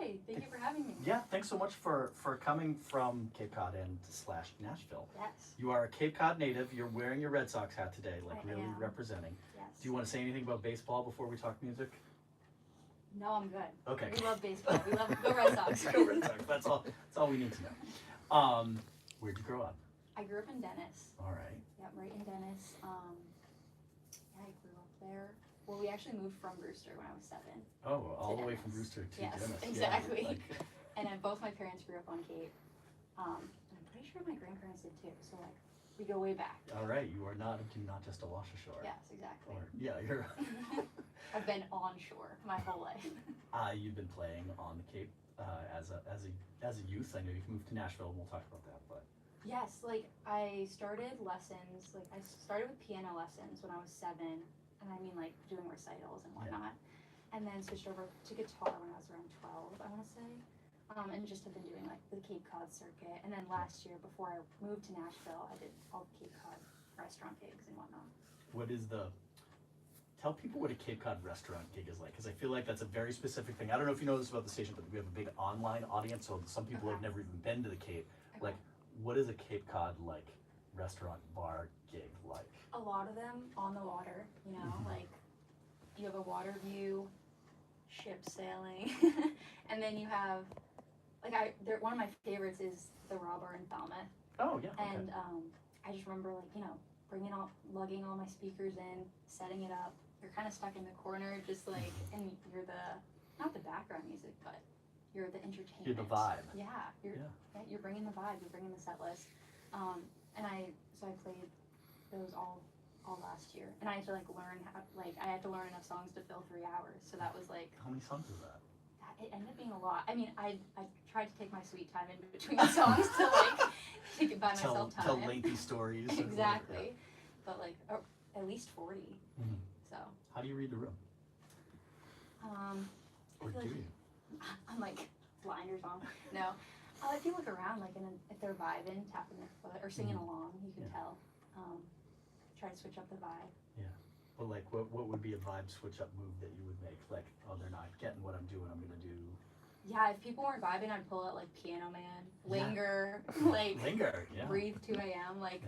Hi, thank you for having me. Yeah, thanks so much for coming from Cape Cod and / Nashville. Yes. You are a Cape Cod native. You're wearing your Red Sox hat today, like I really am. representing. Yes. Do you want to say anything about baseball before we talk music? No, I'm good. Okay. We love baseball. We love go Red Sox. Go Red Sox. That's all we need to know. Where'd you grow up? I grew up in Dennis. All right. Yep, right in Dennis. Yeah, I grew up there. Well, we actually moved from Brewster when I was 7. Oh, all the way Dennis. from Brewster to Yes, Dennis. exactly. Yeah, like, And then both my parents grew up on Cape. And I'm pretty sure my grandparents did too. So like, we go way back. all right, you are not just a wash ashore. Yes, exactly. Or, yeah, you're. I've been on shore my whole life. You've been playing on the Cape as a youth. I know you've moved to Nashville, and we'll talk about that. But Yes, like I started lessons, like I started with piano lessons when I was 7, and I mean like doing recitals and whatnot, and then switched over to guitar when I was around 12, I want to say, and just have been doing like the Cape Cod circuit, and then last year before I moved to Nashville, I did all the Cape Cod restaurant gigs and whatnot. what is the? Tell people what a Cape Cod restaurant gig is like, because I feel like that's a very specific thing. I don't know if you know this about the station, but we have a big online audience, so some people have never even been to the Cape. Okay. Like, what is a Cape Cod like restaurant bar gig like? A lot of them on the water, you know, like you have a water view, ship sailing, and then you have, like one of my favorites is the Robber in Falmouth, Oh yeah. Okay. and I just remember like, you know, lugging all my speakers in, setting it up. You're kind of stuck in the corner, just like, and you're not the background music, but you're the entertainment. You're the vibe. Yeah, you're bringing the vibe. You're bringing the set list. And I played those all last year, and I had to like learn I had to learn enough songs to fill 3 hours. So that was like. How many songs is that? It ended up being a lot. I mean, I tried to take my sweet time in between songs to like take it by myself time. Tell lengthy stories. Exactly, but like at least 40. Mm-hmm. So. How do you read the room? Or do you? I'm like blinders on. No, if you look around, like if they're vibing, tapping their foot, or singing along, you can tell. Try to switch up the vibe. Yeah. But like, what would be a vibe switch up move that you would make? Like, oh, they're not getting what I'm doing. I'm gonna do. Yeah, if people weren't vibing, I'd pull out like Piano Man, Linger, like Linger. Yeah. Breathe 2 a.m. Like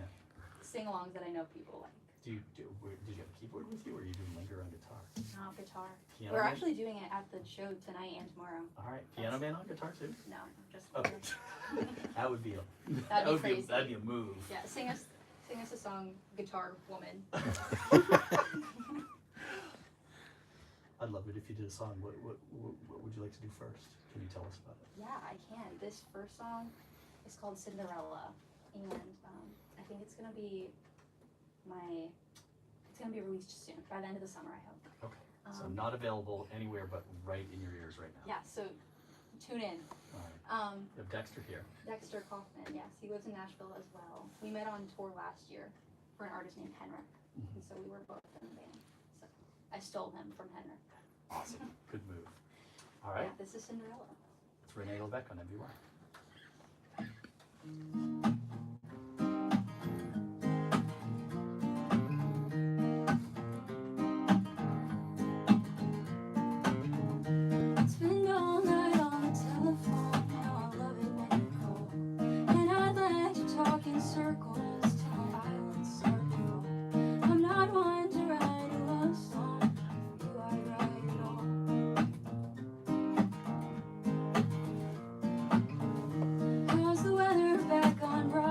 sing-alongs that I know people like. Did you have a keyboard with you, or are you doing Linger on guitar? No, guitar. Piano We're Man? actually doing it at the show tonight and tomorrow. All right, Piano Man on guitar too. No, just. Okay. That would be That'd be crazy. That'd be a move. Yeah, sing us a song, Guitar Woman. I'd love it if you did a song. What would you like to do first? Can you tell us about it? Yeah, I can. This first song is called Cinderella, and I think it's gonna be released soon, by the end of the summer, I hope. Okay. So not available anywhere but right in your ears right now. Yeah, so tune in. All right. We have Dexter here. Dexter Kaufman, yes, he lives in Nashville as well. We met on tour last year for an artist named Henrik, and so we were both in the band. So I stole him from Henrik. Awesome. Good move. All right. Yeah, this is Cinderella. It's Renee Levesque on MVY. How's the weather back on Broadway?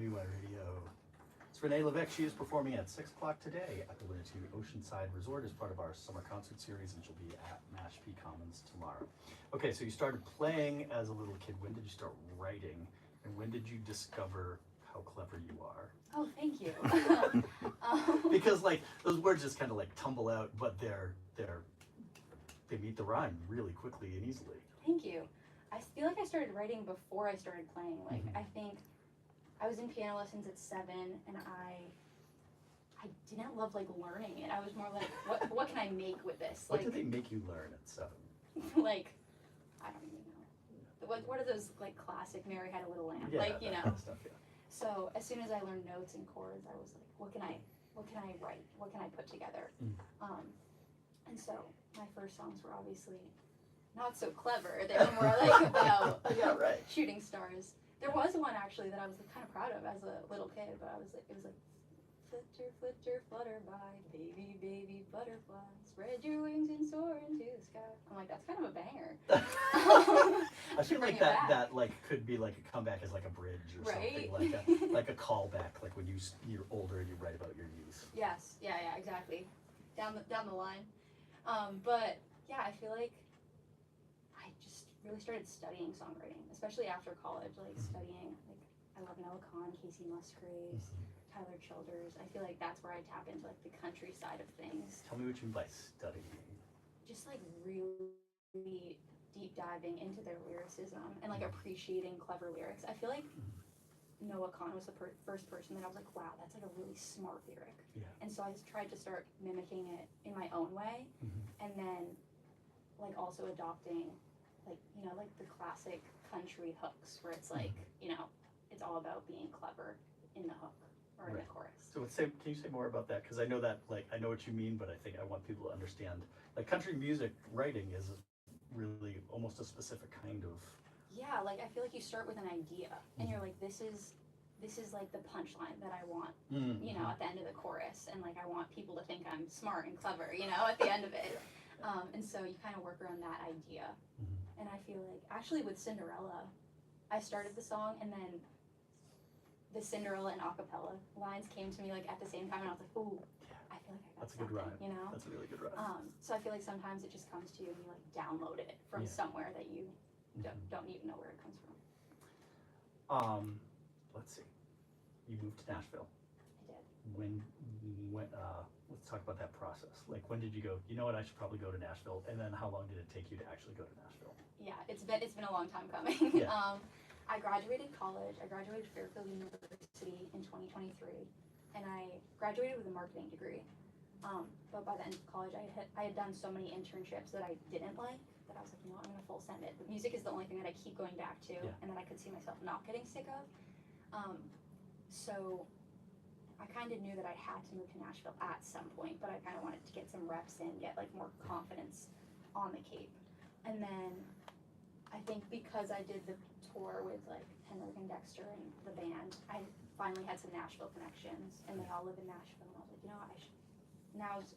WY Radio. It's Renee Levesque. She is performing at 6 o'clock today at the Winnetou Oceanside Resort as part of our summer concert series, and she'll be at Mashpee Commons tomorrow. Okay, so you started playing as a little kid. When did you start writing, and when did you discover how clever you are? Oh, thank you. Because like those words just kind of like tumble out, but they meet the rhyme really quickly and easily. Thank you. I feel like I started writing before I started playing. Like, I think I was in piano lessons at 7, and I didn't love like learning it. I was more like, what can I make with this? What Like, did they make you learn at 7? like, I don't even know. What are those like classic Mary Had a Little Lamb? Yeah, like, you that know. kind of stuff, yeah. So as soon as I learned notes and chords, I was like, what can I write? What can I put together? And so my first songs were obviously not so clever. They were more like about Yeah, right. shooting stars. There was one actually that I was kind of proud of as a little kid, but it was like, flitter, flitter, flutter by, baby, baby, butterfly, spread your wings and soar into the sky. I'm like, that's kind of a banger. I feel like that like could be like a comeback as like a bridge or Right? something, like a callback, like when you're older and you write about your youth. Yes, yeah, exactly. Down the line. But yeah, I feel like I just really started studying songwriting, especially after college, like studying, like I love Noah Kahan, Casey Musgraves, Tyler Childers. I feel like that's where I tap into like the country side of things. Tell me what you mean by studying. Just like really deep diving into their lyricism and like appreciating clever lyrics. I feel like Noah Kahan was the first person that I was like, wow, that's like a really smart lyric. Yeah. And so I tried to start mimicking it in my own way, and then like also adopting like, you know, like the classic country hooks where it's like, you know, it's all about being clever in the hook or in the chorus. So can you say more about that? Because I know that, like, I know what you mean, but I think I want people to understand, like, country music writing is really almost a specific kind of. Yeah, like I feel like you start with an idea and you're like, this is like the punchline that I want, you know, at the end of the chorus, and like I want people to think I'm smart and clever, you know, at the end of it. And so you kind of work around that idea. And I feel like actually with Cinderella, I started the song and then the Cinderella and acapella lines came to me like at the same time, and I was like, ooh, I feel like I got That's a good rhyme. you know? That's a really good rhyme. So I feel like sometimes it just comes to you and you like download it from somewhere that you don't even know where it comes from. Let's see. You moved to Nashville. I did. When let's talk about that process. Like, when did you go, you know what, I should probably go to Nashville, and then how long did it take you to actually go to Nashville? Yeah, it's been a long time coming. Yeah. I graduated college. I graduated Fairfield University in 2023, and I graduated with a marketing degree. But by the end of college, I had done so many internships that I didn't like that I was like, you know what, I'm gonna full send it. But music is the only thing that I keep going back to, and that I could see myself not getting sick of. So I kind of knew that I had to move to Nashville at some point, but I kind of wanted to get some reps in, get like more confidence on the Cape. And then I think because I did the tour with like Henrik and Dexter and the band, I finally had some Nashville connections, and they all live in Nashville. And I was like, you know what, now's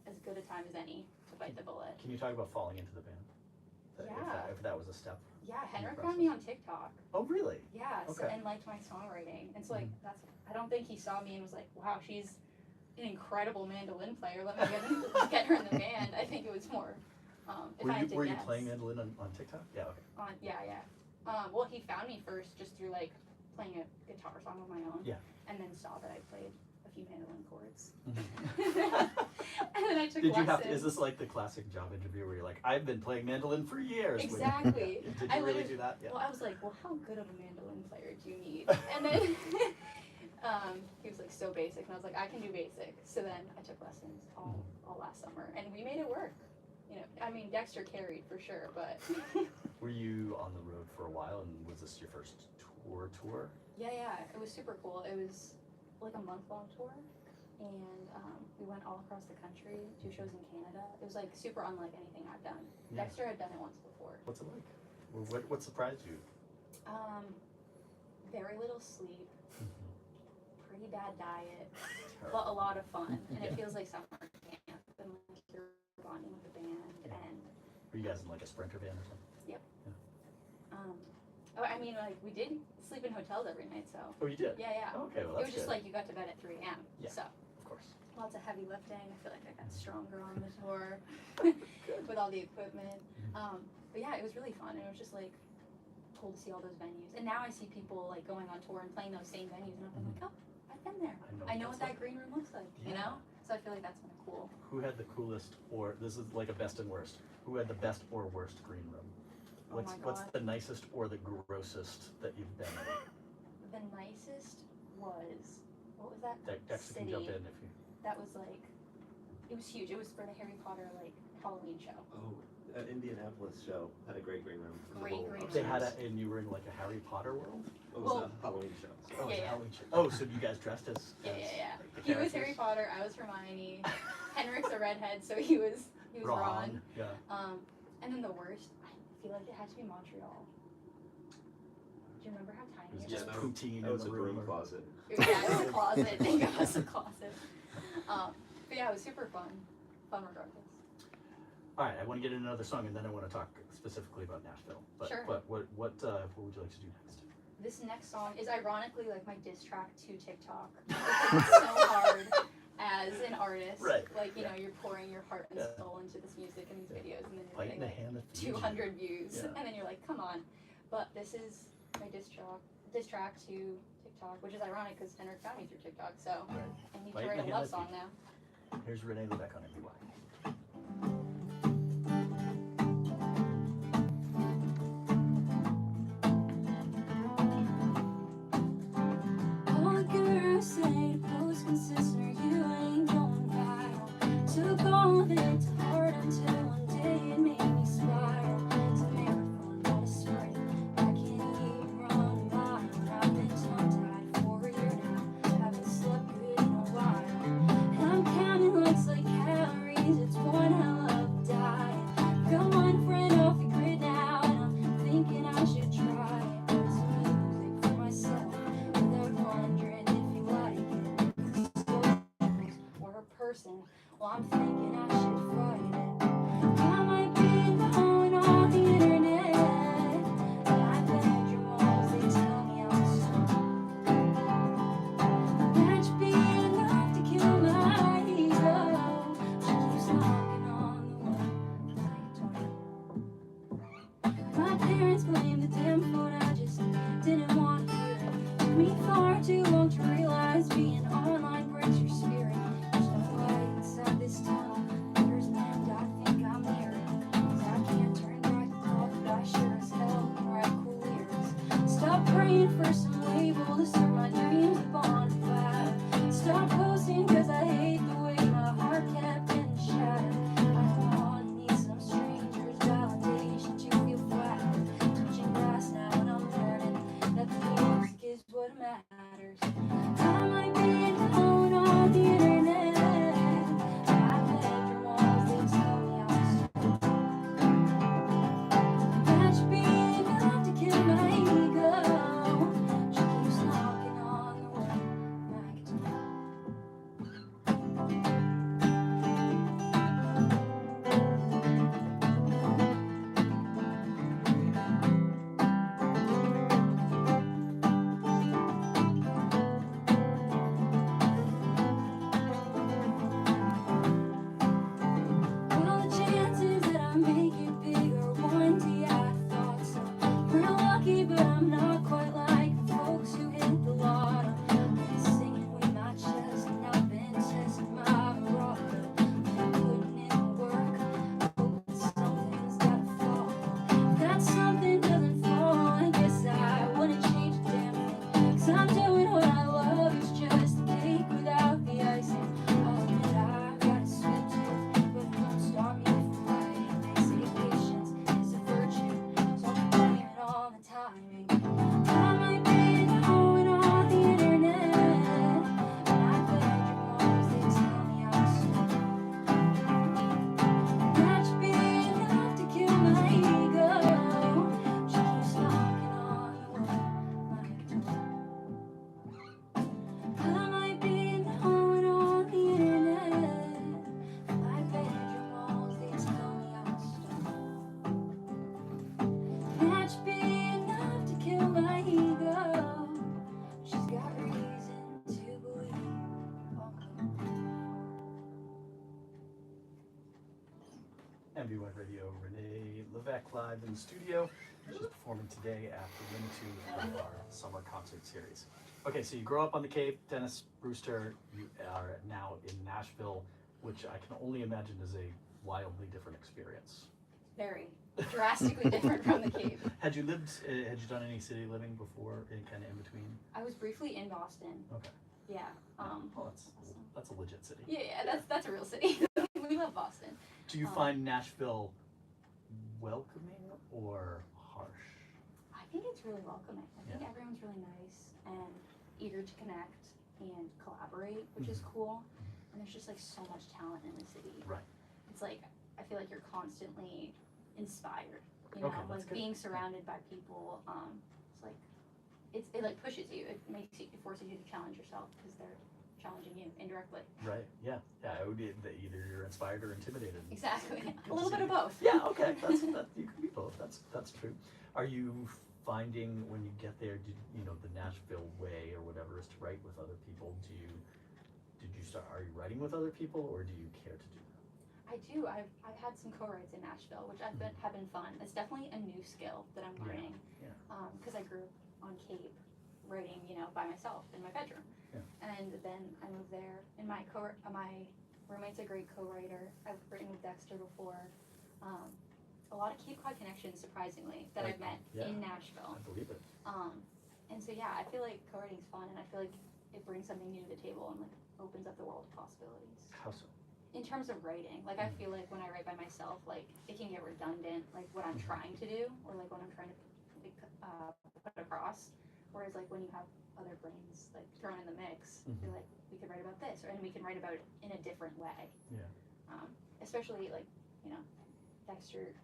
as good a time as any to bite the bullet. Can you talk about falling into the band? Yeah. If that was a step. Yeah, Henrik found me on TikTok. Oh, really? Yeah, Okay. and liked my songwriting. And so like I don't think he saw me and was like, wow, she's an incredible mandolin player. Let me get her in the band. I think it was more. Were you playing mandolin on TikTok? Yeah. Okay. Yeah. Well, he found me first just through like playing a guitar song of my own. Yeah. And then saw that I played a few mandolin chords. And then I took lessons. Is this like the classic job interview where you're like, I've been playing mandolin for years? Exactly. Did you really do that? Yeah. Well, I was like, well, how good of a mandolin player do you need? And then he was like, so basic. And I was like, I can do basic. So then I took lessons all last summer, and we made it work. You know, I mean, Dexter carried for sure, but. Were you on the road for a while, and was this your first tour? Yeah. It was super cool. It was like a month-long tour, and we went all across the country, 2 shows in Canada. It was like super unlike anything I've done. Yeah. Dexter had done it once before. What's it like? What surprised you? Very little sleep, pretty bad diet, but a lot of fun, and it feels like summer camp, and like you're bonding with the band. And were you guys in like a sprinter band or something? Yep. Yeah. Oh, I mean, like, we did sleep in hotels every night, so. Oh, you did? Yeah. Okay, well, It that's was just good. like you got to bed at 3 a.m. Yeah. So, Of course. lots of heavy lifting. I feel like I got stronger on the tour with all the equipment. But yeah, it was really fun. And it was just like cool to see all those venues. And now I see people like going on tour and playing those same venues, and I'm like, oh, I've been there. I know what that green room looks like, you know? So I feel like that's kind of cool. Who had the coolest, or this is like a best and worst, who had the best or worst green room? Oh my What's God. the nicest or the grossest that you've been in? The nicest was, what was that? Dexter can City. jump in if you. That was like, it was huge. It was for the Harry Potter like Halloween show. Oh, that Indianapolis show had a great green room. Great They had upstairs. and you were in like a Harry Potter world? It was Well- a Halloween show. Oh, it was a Yeah. Halloween show. Oh, so you guys dressed as Yeah. the He was Harry characters? Potter. I was Hermione. Henrik's a redhead, so he was Ron. Yeah. And then the worst, I feel like it had to be Montreal. Do you remember how tiny It was it just was? poutine That was in a the broom room. closet. Yeah, it was a closet. Thank God it was a closet. But yeah, it was super fun. Fun regardless. All right, I want to get into another song, and then I want to talk specifically about Nashville. But, Sure. But what would you like to do next? This next song is ironically like my diss track to TikTok. It's so hard as an artist. Right. Like, you know, you're pouring your heart and Yeah. soul into this music and these videos, and then you're Bite in getting the like hand that feeds you. 200 views, Yeah. and then you're like, come on. But this is my diss track to TikTok, which is ironic because Henrik found me through TikTok, so Right. I need Bite to in write the a love hand that song feeds now. Here's Renee Levesque on MBY. All girls say post consistent, you ain't going viral. Took all of it to heart until one day it made me spiral. It's a marathon, not a sprint. I can't even run a mile. I've been tongue-tied for a year now. Haven't slept good in a while. And I'm counting likes like calories. It's one hell of a diet. Got one friend off the grid now, and I'm thinking I should try it. Put some music for myself. Without wondering if you like it. Or a person. Well, I'm thinking I should fight it. I might be alone on the internet. My bedroom walls, they tell me I'm so. Match be enough to kill my ego. She keeps knocking on the wall. My parents blame the damn phone. I just didn't want to hear it. Took me far too long to realize being online breaks your spirit. There's no light inside this tunnel. There's an end, I think I'm near it. 'Cause I can't turn back the clock, but I sure as hell can write cool lyrics. Stop praying for some label to start my dreams up on fire. Stop posting 'cause I hate the way my heart kept getting shattered. I don't wanna need some stranger's validation to feel flattered. Touching glass now and I'm learning that the music is what matters. I might be alone on the internet. My bedroom walls, they tell me I'm so. Match be enough to kill my ego. WNBY Radio, Renee Levesque live in the studio. She's performing today at the Limitude of our summer concert series. Okay, so you grow up on the Cape, Dennis Brewster. You are now in Nashville, which I can only imagine is a wildly different experience. Very drastically different from the Cape. Had you done any city living before, kind of in between? I was briefly in Boston. Okay. Yeah. Well, that's a legit city. Yeah, that's a real city. We love Boston. Do you find Nashville welcoming or harsh? I think it's really welcoming. I think Yeah. everyone's really nice and eager to connect and collaborate, which is cool. And there's just like so much talent in the city. Right. It's like I feel like you're constantly inspired. You know, Okay, that's like good. being surrounded by people. It's like it like pushes you. It forces you to challenge yourself because they're challenging you indirectly. Right. Yeah. Yeah. It would be that either you're inspired or intimidated. Exactly. Good A little to bit see. of both. Yeah. Okay. That you can be both. That's true. Are you finding when you get there, the Nashville way or whatever is to write with other people? Are you writing with other people, or do you care to do that? I do. I've had some co-writes in Nashville, which have been fun. It's definitely a new skill that I'm learning. Yeah. Because I grew up on Cape, writing, by myself in my bedroom. Yeah. And then I moved there, and my roommate's a great co-writer. I've written with Dexter before. A lot of Cape Cod connections, surprisingly, that I've met in Nashville. I believe it. And so yeah, I feel like co-writing's fun, and I feel like it brings something new to the table and like opens up the world of possibilities. How so? In terms of writing, like I feel like when I write by myself, like it can get redundant, like what I'm trying to do or like what I'm trying to put across. Whereas like when you have other brains like thrown in the mix, you're like, we could write about this, and we can write about it in a different way. Yeah. Especially like Dexter,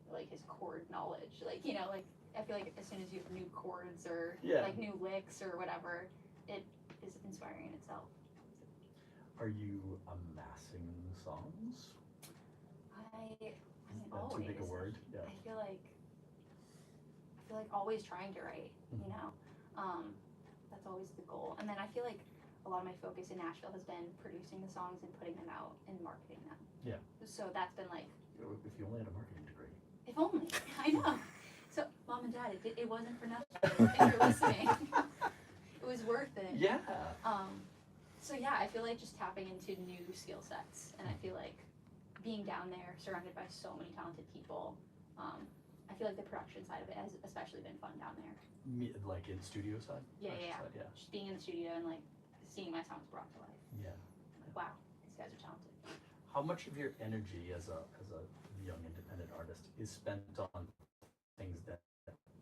like his chord knowledge, like like I feel like as soon as you have new chords or like new licks or whatever, it is inspiring in itself. Are you amassing songs? I mean, Is that always. too big a word? Yeah. I feel like always trying to write. That's always the goal. And then I feel like a lot of my focus in Nashville has been producing the songs and putting them out and marketing them. Yeah. So that's been like, If you only had a marketing degree. if only. I know. So mom and dad, it wasn't for nothing. If you're listening, it was worth it. Yeah. So yeah, I feel like just tapping into new skill sets, and I feel like being down there, surrounded by so many talented people, I feel like the production side of it has especially been fun down there. Like in studio side? Yeah. Production side, Just being in the studio and like seeing my songs brought to life. Yeah. Like, wow, these guys are talented. How much of your energy as a young independent artist is spent on things that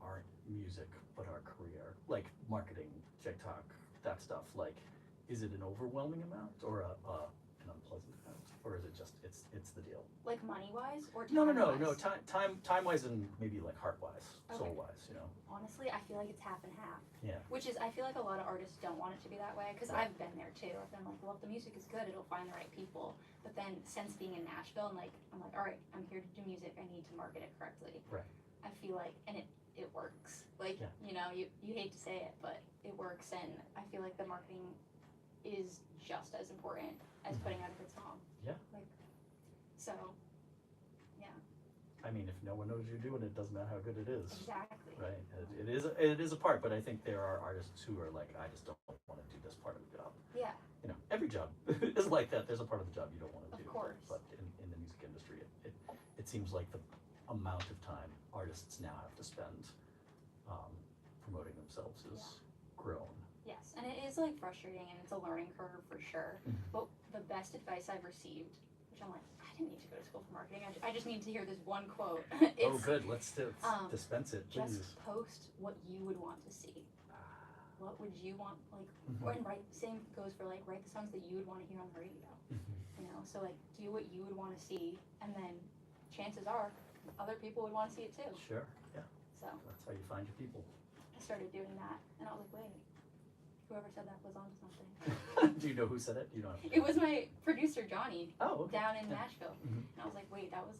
aren't music but are career, like marketing, TikTok, that stuff? Like, is it an overwhelming amount or an unpleasant amount, or is it just it's the deal? Like money wise or No. time-wise? Time wise and maybe like heart wise, Okay. soul wise. Honestly, I feel like it's half and half. Yeah. Which is, I feel like a lot of artists don't want it to be that way, because Right. I've been there too. I've been like, well, if the music is good, it'll find the right people. But then since being in Nashville, and like, I'm like, all right, I'm here to do music. I need to market it correctly. Right. I feel like, and it works. Like, Yeah. you hate to say it, but it works. And I feel like the marketing is just as important as putting out a good song. Yeah. Like, so, yeah, I mean, if no one knows you're doing it, it doesn't matter how good it is. exactly. Right. It is a part, but I think there are artists who are like, I just don't want to do this part of the job. Yeah, Every job is like that. There's a part of the job you don't want to Of do. course. But in the music industry, it seems like the amount of time artists now have to spend promoting themselves is grown. yes. And it is like frustrating, and it's a learning curve for sure. But the best advice I've received, which I'm like, I didn't need to go to school for marketing. I just need to hear this one quote. Oh, good. Let's dispense it, please. Just post what you would want to see. What would you want, like, or and same goes for like, write the songs that you would want to hear on the radio. So like, do what you would want to see, and then chances are other people would want to see it too. Sure. Yeah. So That's how you find your people. I started doing that, and I was like, wait, whoever said that was onto something. Do you know who said it? You don't. It was my producer Johnny Oh, okay. down in Yeah. Nashville, Mhm. and I was like, wait, that was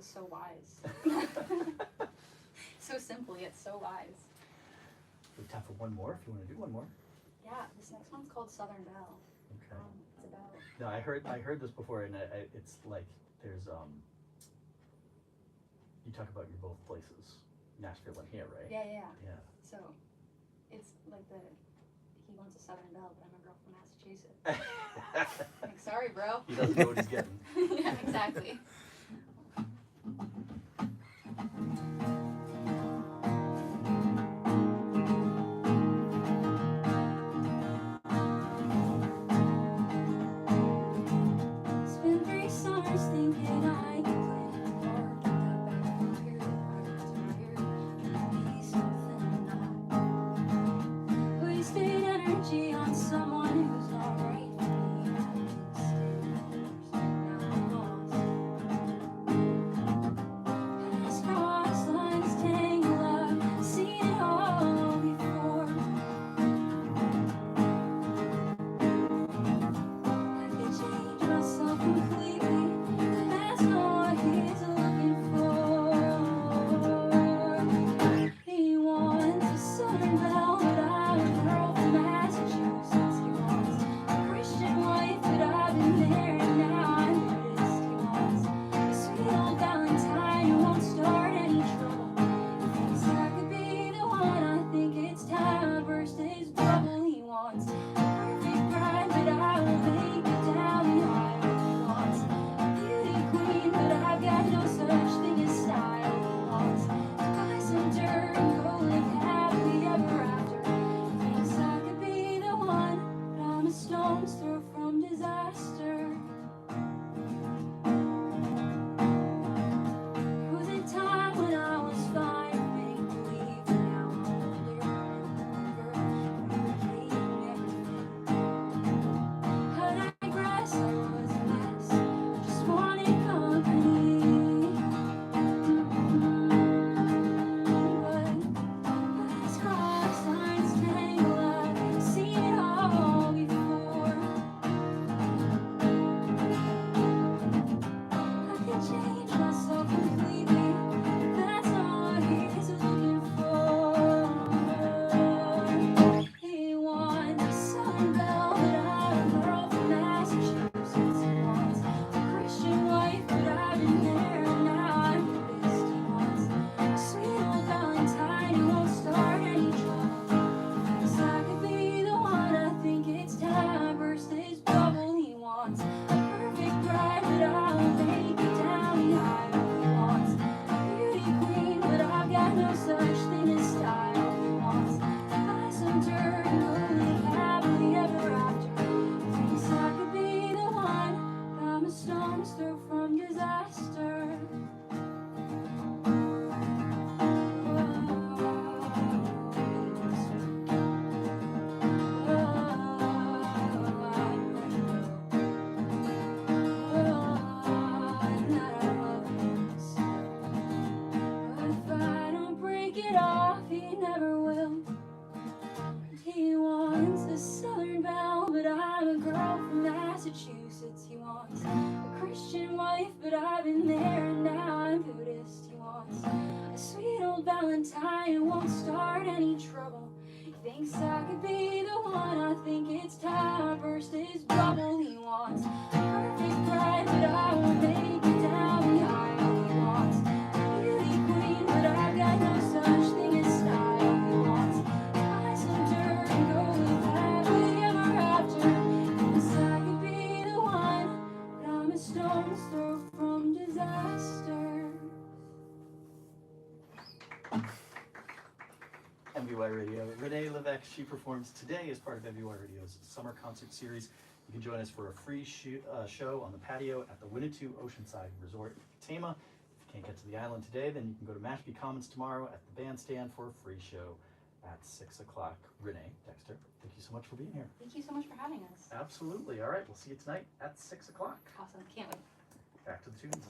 so wise. So simple yet so wise. We have time for one more if you want to do one more. Yeah, this next one's called Southern Belle. Okay. It's about No, I heard this before, and it's like there's You talk about your both places, Nashville and here, right? Yeah, yeah. Yeah. So it's like he wants a Southern belle, but I'm a girl from Massachusetts. Like, sorry, bro. He doesn't know what he's getting. Yeah, exactly. Spent 3 summers thinking I could play my part. Got back from here, I got tired. Be something I'm not. Wasted energy on someone who's not right for me. Now I'm lost. Past cross lines tangle up. Seen it all before. I could change myself completely. That's not what he's looking for. He wants a Southern belle, but I'm a girl from Massachusetts. He wants a Christian wife, but I've been there and now I'm Buddhist. He wants a sweet old Valentine who won't start any trouble. He thinks I could be the one. I think it's time I burst his bubble. He wants a perfect bride, but I will make it down the aisle. He wants a beauty queen, but I've got no such thing as style. He wants to buy some dirt and go live happily ever after. He thinks I could be the one, but I'm a stone's throw from disaster. There was a time when I was fine with make believe, but now I'm older and lubricating everything. I digress, I was a mess. I just wanted company. But past cross lines tangle up. Seen it all before. I could change myself completely. That's not what he's looking for. He wants a Southern belle, but I'm a girl from Massachusetts. He wants a Christian wife, but I've been there and now I'm Buddhist. He wants a sweet old Valentine who won't start any trouble. Thinks I could be the one. I think it's time I burst his bubble. He wants a perfect bride, but I'll make it down the aisle. He wants a beauty queen, but I've got no such thing as style. He wants to buy some dirt and go live happily ever after. He thinks I could be the one, but I'm a stone's throw from disaster. But if I don't break it off, he never will. He wants a Southern belle, but I'm a girl from Massachusetts. He wants a Christian wife, but I've been there and now I'm Buddhist. He wants a sweet old Valentine who won't start any trouble. He thinks I could be the one. I think it's time I burst his bubble. He wants a perfect bride, but I won't make it down the aisle. He wants a beauty queen, but I've got no such thing as style. He wants to buy some dirt and go live happily ever after. Thinks I could be the one, but I'm a stone's throw from disaster. MVY Radio. Renee Levesque, she performs today as part of MVY Radio's summer concert series. You can join us for a free show on the patio at the Winnetou Oceanside Resort Tama. If you can't get to the island today, then you can go to Mashpee Commons tomorrow at the bandstand for a free show at 6 o'clock. Renee, Dexter, thank you so much for being here. Thank you so much for having us. Absolutely. All right, we'll see you tonight at 6 o'clock. Awesome. Can't wait. Back to the tunes.